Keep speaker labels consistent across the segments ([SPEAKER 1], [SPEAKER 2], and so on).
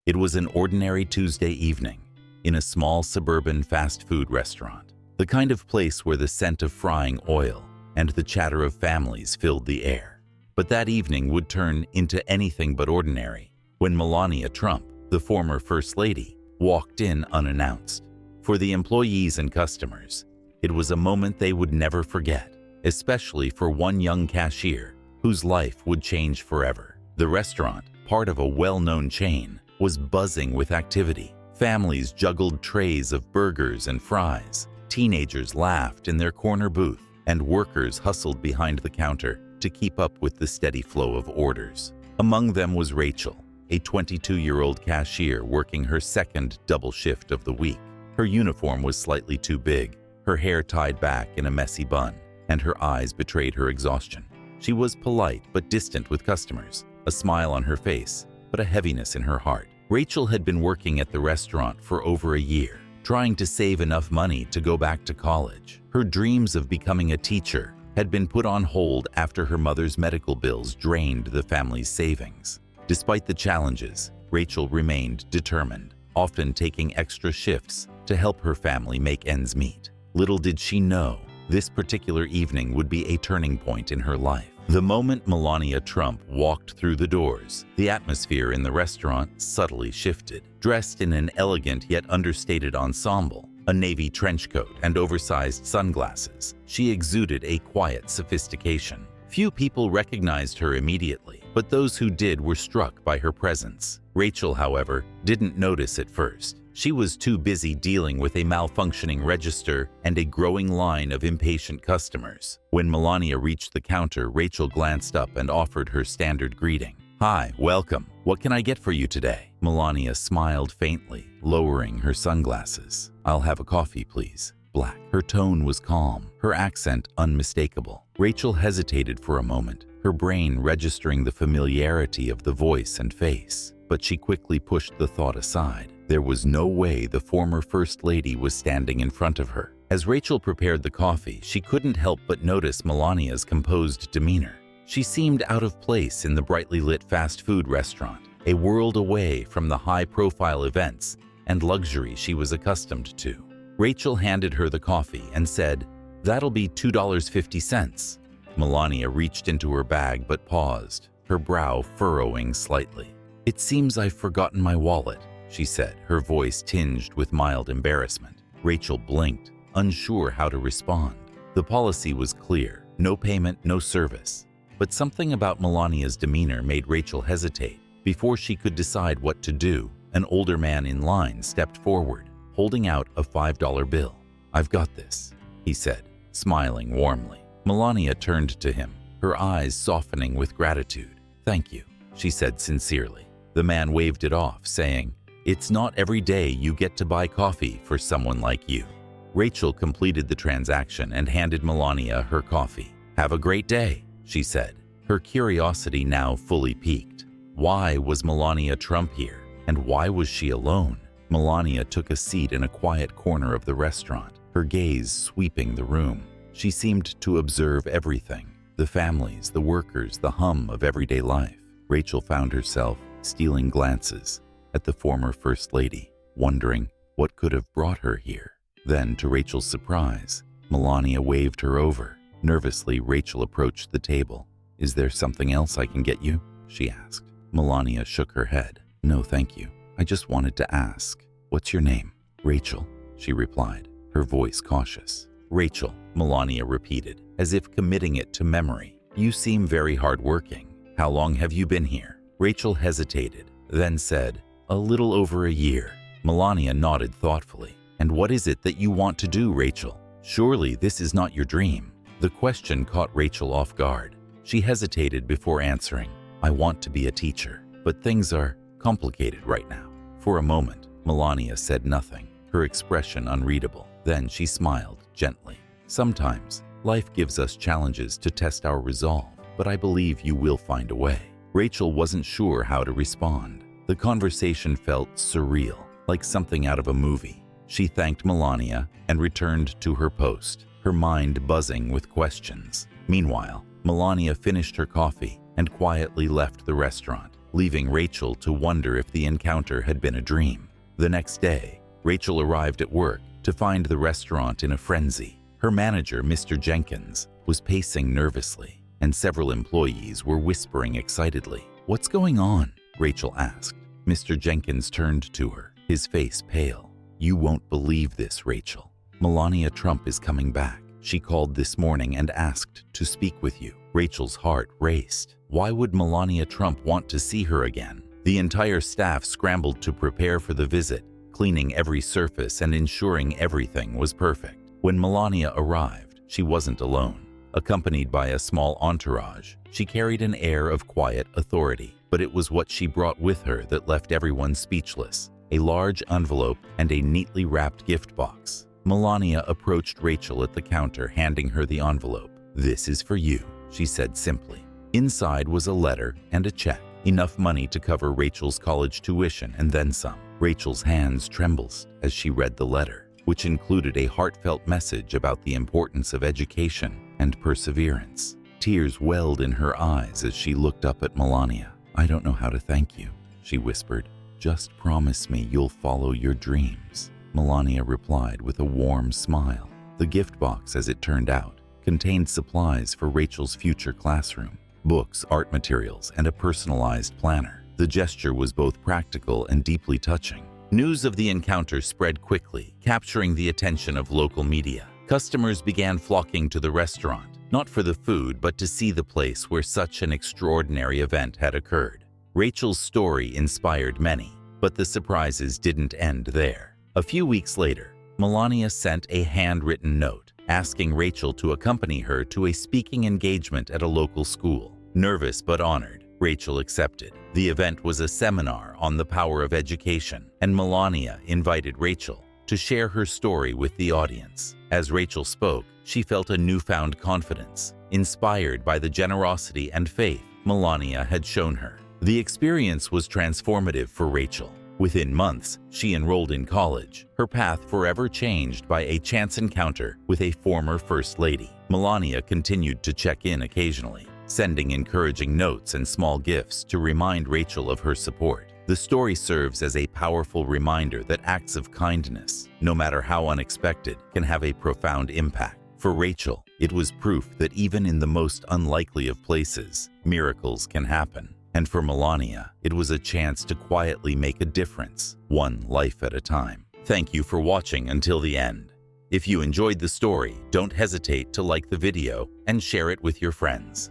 [SPEAKER 1] It was an ordinary Tuesday evening in a small suburban fast food restaurant, the kind of place where the scent of frying oil and the chatter of families filled the air. But that evening would turn into anything but ordinary when Melania Trump, the former First Lady, walked in unannounced. For the employees and customers, it was a moment they would never forget, especially for one young cashier whose life would change forever. The restaurant, part of a well-known chain, was buzzing with activity. Families juggled trays of burgers and fries. Teenagers laughed in their corner booth, and workers hustled behind the counter to keep up with the steady flow of orders. Among them was Rachel, a 22-year-old cashier working her second double shift of the week. Her uniform was slightly too big, her hair tied back in a messy bun, and her eyes betrayed her exhaustion. She was polite but distant with customers, a smile on her face, but a heaviness in her heart. Rachel had been working at the restaurant for over a year, trying to save enough money to go back to college. Her dreams of becoming a teacher had been put on hold after her mother's medical bills drained the family's savings. Despite the challenges, Rachel remained determined, often taking extra shifts to help her family make ends meet. Little did she know, this particular evening would be a turning point in her life. The moment Melania Trump walked through the doors, the atmosphere in the restaurant subtly shifted. Dressed in an elegant yet understated ensemble, a navy trench coat and oversized sunglasses, she exuded a quiet sophistication. Few people recognized her immediately, but those who did were struck by her presence. Rachel, however, didn't notice at first. She was too busy dealing with a malfunctioning register and a growing line of impatient customers. When Melania reached the counter, Rachel glanced up and offered her standard greeting. "Hi, welcome. What can I get for you today?" Melania smiled faintly, lowering her sunglasses. "I'll have a coffee, please. Black." Her tone was calm, her accent unmistakable. Rachel hesitated for a moment, her brain registering the familiarity of the voice and face. But she quickly pushed the thought aside. There was no way the former First Lady was standing in front of her. As Rachel prepared the coffee, she couldn't help but notice Melania's composed demeanor. She seemed out of place in the brightly lit fast food restaurant, a world away from the high-profile events and luxury she was accustomed to. Rachel handed her the coffee and said, "That'll be $2.50. Melania reached into her bag but paused, her brow furrowing slightly. "It seems I've forgotten my wallet," she said, her voice tinged with mild embarrassment. Rachel blinked, unsure how to respond. The policy was clear, no payment, no service. But something about Melania's demeanor made Rachel hesitate. Before she could decide what to do, an older man in line stepped forward, holding out a $5 bill. "I've got this," he said, smiling warmly. Melania turned to him, her eyes softening with gratitude. "Thank you," she said sincerely. The man waved it off, saying, "It's not every day you get to buy coffee for someone like you." Rachel completed the transaction and handed Melania her coffee. "Have a great day," she said, her curiosity now fully piqued. Why was Melania Trump here, and why was she alone? Melania took a seat in a quiet corner of the restaurant, her gaze sweeping the room. She seemed to observe everything, the families, the workers, the hum of everyday life. Rachel found herself stealing glances at the former First Lady, wondering what could have brought her here. Then, to Rachel's surprise, Melania waved her over. Nervously, Rachel approached the table. "Is there something else I can get you?" she asked. Melania shook her head. "No, thank you. I just wanted to ask, what's your name?" "Rachel," she replied, her voice cautious. "Rachel," Melania repeated, as if committing it to memory. "You seem very hardworking. How long have you been here?" Rachel hesitated, then said, "A little over a year." Melania nodded thoughtfully. "And what is it that you want to do, Rachel? Surely this is not your dream." The question caught Rachel off guard. She hesitated before answering. "I want to be a teacher, but things are complicated right now." For a moment, Melania said nothing, her expression unreadable. Then she smiled gently. "Sometimes life gives us challenges to test our resolve, but I believe you will find a way." Rachel wasn't sure how to respond. The conversation felt surreal, like something out of a movie. She thanked Melania and returned to her post, her mind buzzing with questions. Meanwhile, Melania finished her coffee and quietly left the restaurant, leaving Rachel to wonder if the encounter had been a dream. The next day, Rachel arrived at work to find the restaurant in a frenzy. Her manager, Mr. Jenkins, was pacing nervously, and several employees were whispering excitedly. "What's going on?" Rachel asked. Mr. Jenkins turned to her, his face pale. "You won't believe this, Rachel. Melania Trump is coming back. She called this morning and asked to speak with you." Rachel's heart raced. Why would Melania Trump want to see her again? The entire staff scrambled to prepare for the visit, cleaning every surface and ensuring everything was perfect. When Melania arrived, she wasn't alone. Accompanied by a small entourage, she carried an air of quiet authority. But it was what she brought with her that left everyone speechless: a large envelope and a neatly wrapped gift box. Melania approached Rachel at the counter, handing her the envelope. "This is for you," she said simply. Inside was a letter and a check, enough money to cover Rachel's college tuition and then some. Rachel's hands trembled as she read the letter, which included a heartfelt message about the importance of education and perseverance. Tears welled in her eyes as she looked up at Melania. "I don't know how to thank you," she whispered. "Just promise me you'll follow your dreams." Melania replied with a warm smile. The gift box, as it turned out, contained supplies for Rachel's future classroom: books, art materials, and a personalized planner. The gesture was both practical and deeply touching. News of the encounter spread quickly, capturing the attention of local media. Customers began flocking to the restaurant, not for the food, but to see the place where such an extraordinary event had occurred. Rachel's story inspired many, but the surprises didn't end there. A few weeks later, Melania sent a handwritten note asking Rachel to accompany her to a speaking engagement at a local school. Nervous but honored, Rachel accepted. The event was a seminar on the power of education, and Melania invited Rachel to share her story with the audience. As Rachel spoke, she felt a newfound confidence, inspired by the generosity and faith Melania had shown her. The experience was transformative for Rachel. Within months, she enrolled in college, her path forever changed by a chance encounter with a former First Lady. Melania continued to check in occasionally, sending encouraging notes and small gifts to remind Rachel of her support. The story serves as a powerful reminder that acts of kindness, no matter how unexpected, can have a profound impact. For Rachel, it was proof that even in the most unlikely of places, miracles can happen. And for Melania, it was a chance to quietly make a difference, one life at a time. Thank you for watching until the end. If you enjoyed the story, don't hesitate to like the video and share it with your friends.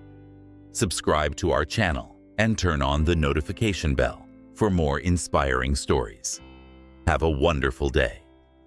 [SPEAKER 1] Subscribe to our channel and turn on the notification bell for more inspiring stories. Have a wonderful day.